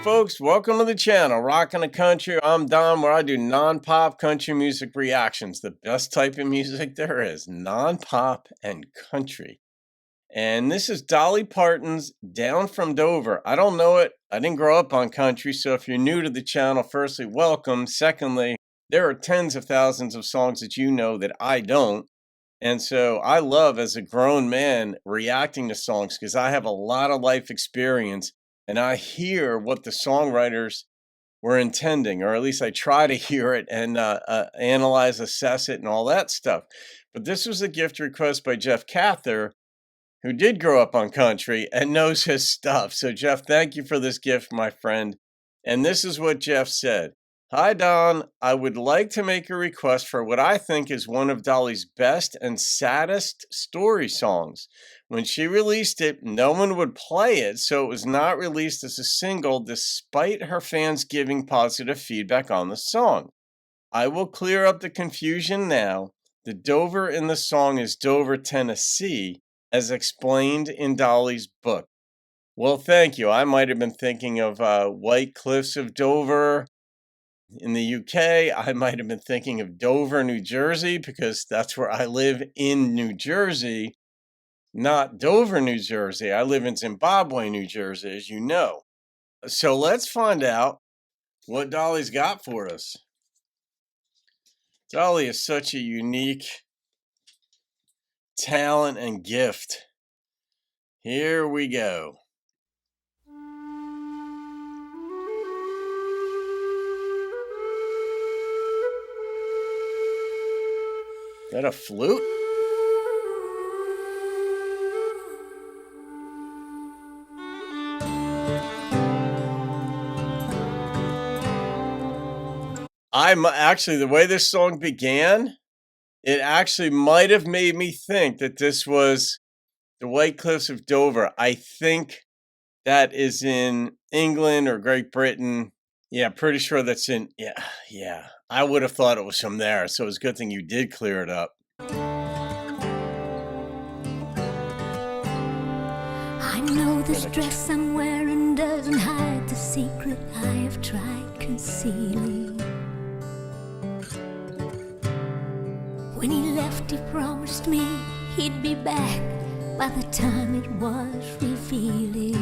folks, welcome to the channel, Rockin' the Country. I'm Don, where I do non-pop country music reactions, the best type of music there is, non-pop and country. And this is Dolly Parton's Down from Dover. I don't know it. I didn't grow up on country, so if you're new to the channel, firstly, welcome. Secondly, there are tens of thousands of songs that you know that I don't. And so I love, as a grown man, reacting to songs because I have a lot of life experience and I hear what the songwriters were intending, or at least I try to hear it and analyze, assess it, and all that stuff. But this was a gift request by Jeff Cather, who did grow up on country and knows his stuff. So, Jeff, thank you for this gift, my friend. And this is what Jeff said. Hi, Don. I would like to make a request for what I think is one of Dolly's best and saddest story songs. When she released it, no one would play it, so it was not released as a single despite her fans giving positive feedback on the song. I will clear up the confusion now. The Dover in the song is Dover, Tennessee, as explained in Dolly's book. Well, thank you. I might have been thinking of White Cliffs of Dover in the UK. I might have been thinking of Dover, New Jersey, because that's where I live in New Jersey, not Dover, New Jersey. I live in Zimbabwe, New Jersey, as you know. So let's find out what Dolly's got for us. Dolly is such a unique talent and gift. Here we go. Is that a flute? Actually, the way this song began, it actually might have made me think that this was the White Cliffs of Dover. I think that is in England or Great Britain. Yeah, pretty sure that's in, yeah. I would have thought it was from there, so it's a good thing you did clear it up. I know this dress I'm wearing doesn't hide the secret I have tried concealing. When he left, he promised me he'd be back by the time it was revealing.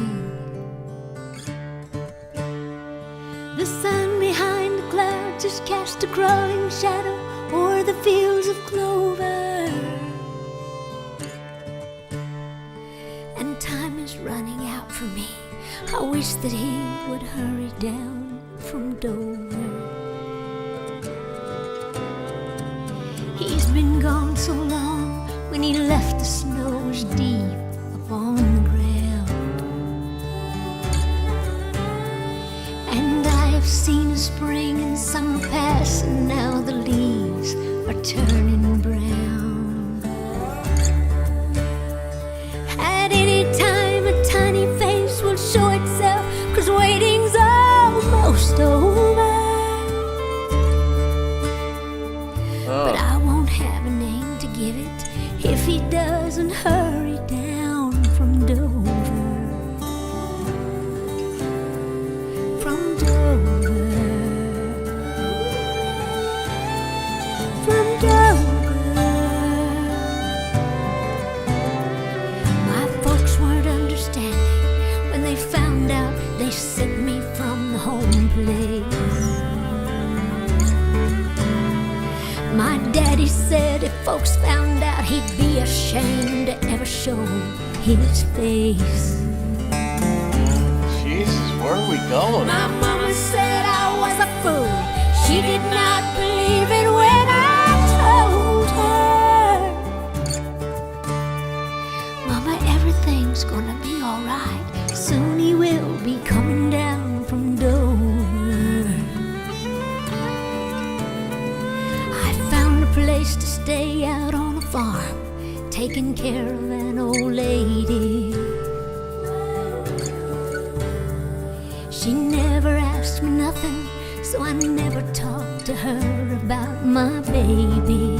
The sun behind the clouds just cast a crawling shadow o'er the fields of clover, and time is running out for me. I wish that he would hurry down from Dover. He's been gone so long. When he left, the snow was deep upon the ground, and I have seen a spring and summer pass, and now the leaves are turning brown. At any time a tiny face will show itself, 'cause waiting's almost over. But I won't have a name to give it if he doesn't hurry down from Dover. From Dover. From Dover. My folks weren't understanding when they found out they sent me from the home place. My daddy said if folks found out, he'd be ashamed to ever show his face. Jesus, where are we going? My mama said I was a fool. She did not believe it when I told her. Mama, everything's gonna be alright. Soon he will be coming down from Dover. Place to stay out on a farm, taking care of an old lady. She never asked me nothing, so I never talked to her about my baby.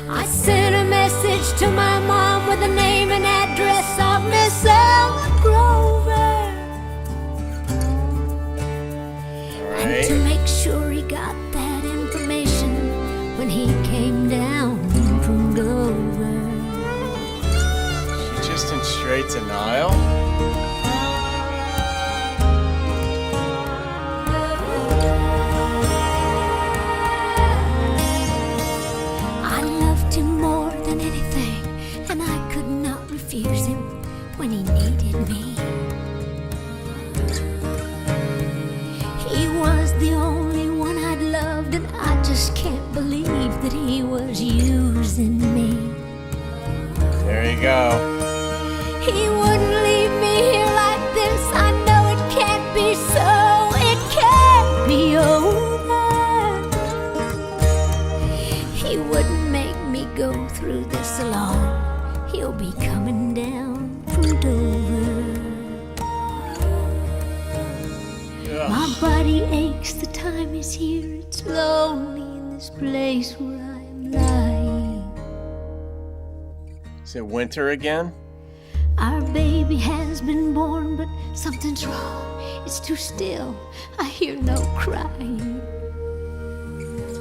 I sent a message to my mom with the name and address of Miss Ella Grove. came down from Dover. She just in straight denial? I loved him more than anything, and I could not refuse him when he needed me. He was the only one I'd loved, and I just can't believe that he was using me. There you go. He wouldn't leave me here like this. I know it can't be so. It can't be over. He wouldn't make me go through this alone. He'll be coming down from Dover. My body aches, the time is here. It's lonely in this place where I am lying. Is it winter again? Our baby has been born, but something's wrong. It's too still. I hear no crying.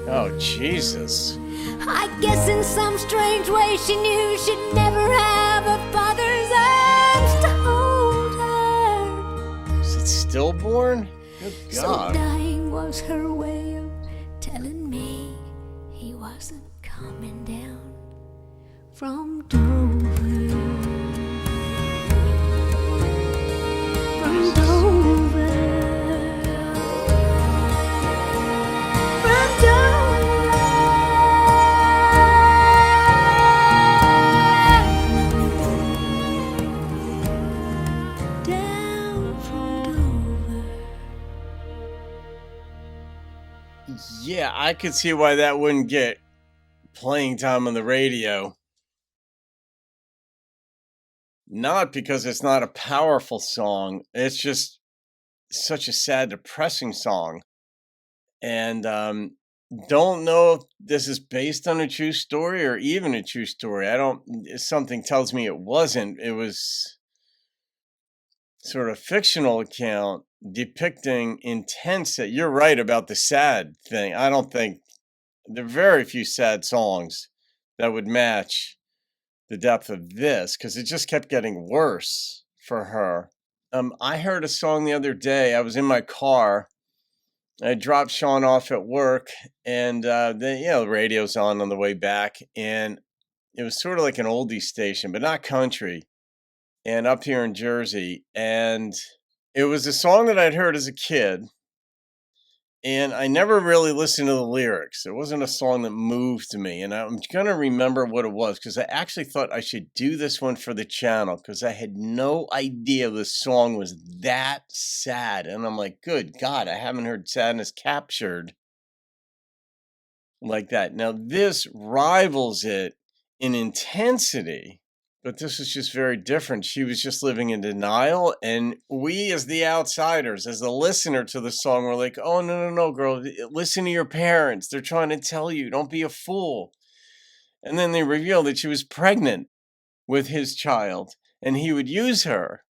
Oh, Jesus. I guess in some strange way she knew she'd never have a father's arms to hold her. Is it stillborn? Good So God. dying was her way of telling me he wasn't coming down from Dover. From Dover. From Dover. Down from Dover. Yeah, I could see why that wouldn't get playing time on the radio. Not because it's not a powerful song. It's just such a sad, depressing song. And don't know if this is based on a true story or even a true story. Something tells me it wasn't. It was sort of fictional account depicting intense. You're right about the sad thing. I don't think there are very few sad songs that would match the depth of this because it just kept getting worse for her. I heard a song the other day. I was in my car. I dropped Sean off at work, and the radio's on the way back, and it was sort of like an oldie station, but not country, and up here in Jersey, and it was a song that I'd heard as a kid. And I never really listened to the lyrics. It wasn't a song that moved me. And I'm going to remember what it was because I actually thought I should do this one for the channel because I had no idea the song was that sad. And I'm like, good God, I haven't heard sadness captured like that. Now, this rivals it in intensity, but this is just very different. She was just living in denial. And we, as the outsiders, as the listener to the song, were like, oh, no, girl, listen to your parents. They're trying to tell you, don't be a fool. And then they revealed that she was pregnant with his child and he would use her.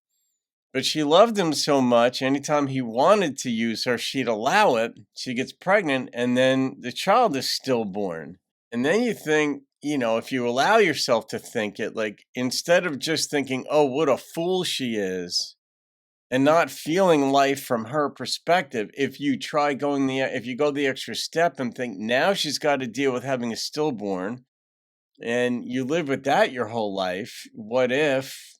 But she loved him so much, anytime he wanted to use her, she'd allow it. She gets pregnant and then the child is stillborn. And then you think, if you allow yourself to think it, like instead of just thinking, oh, what a fool she is, and not feeling life from her perspective, if you go the extra step and think now she's got to deal with having a stillborn and you live with that your whole life. What if,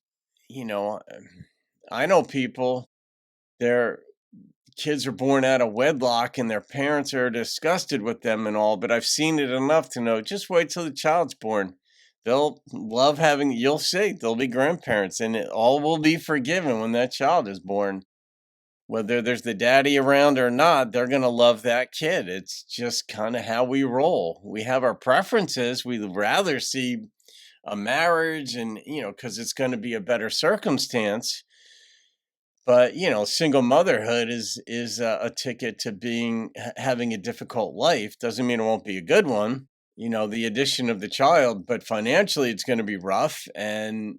I know people, their kids are born out of wedlock and their parents are disgusted with them and all, but I've seen it enough to know just wait till the child's born. They'll love you'll see, they'll be grandparents and it all will be forgiven when that child is born. Whether there's the daddy around or not, they're going to love that kid. It's just kind of how we roll. We have our preferences. We'd rather see a marriage and, because it's going to be a better circumstance. But, single motherhood is a ticket to having a difficult life. Doesn't mean it won't be a good one. The addition of the child, but financially it's going to be rough. And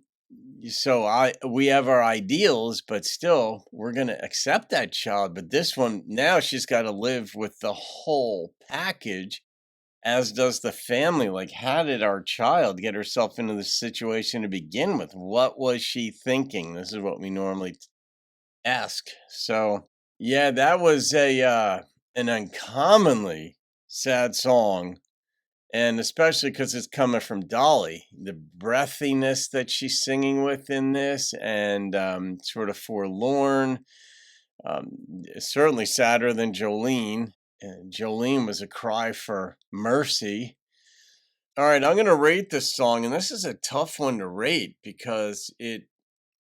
so we have our ideals, but still we're going to accept that child. But this one, now she's got to live with the whole package as does the family. Like, how did our child get herself into this situation to begin with? What was she thinking? This is what we normally ask. So, yeah, that was an uncommonly sad song, and especially because it's coming from Dolly, the breathiness that she's singing with in this, and sort of forlorn. Um, Certainly sadder than Jolene. And Jolene was a cry for mercy. All right, I'm gonna rate this song, and this is a tough one to rate because it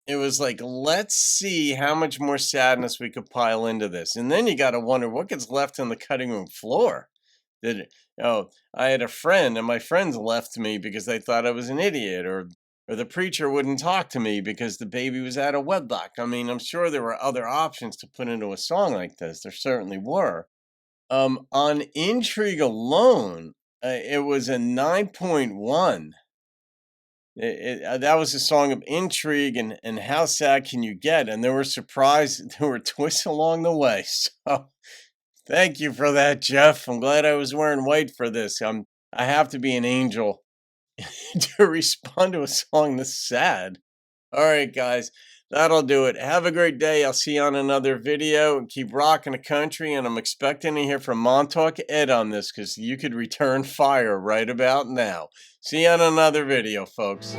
was like, let's see how much more sadness we could pile into this. And then you got to wonder what gets left on the cutting room floor. Did it, oh, I had a friend and my friends left me because they thought I was an idiot, or the preacher wouldn't talk to me because the baby was out of wedlock. I mean, I'm sure there were other options to put into a song like this. There certainly were. On intrigue alone, it was a 9.1. That was a song of intrigue and how sad can you get? And there were there were twists along the way. So thank you for that, Jeff. I'm glad I was wearing white for this. I have to be an angel to respond to a song this sad. All right, guys, that'll do it. Have a great day. I'll see you on another video, and keep rocking the country. And I'm expecting to hear from Montauk Ed on this because you could return fire right about now. See you on another video, folks.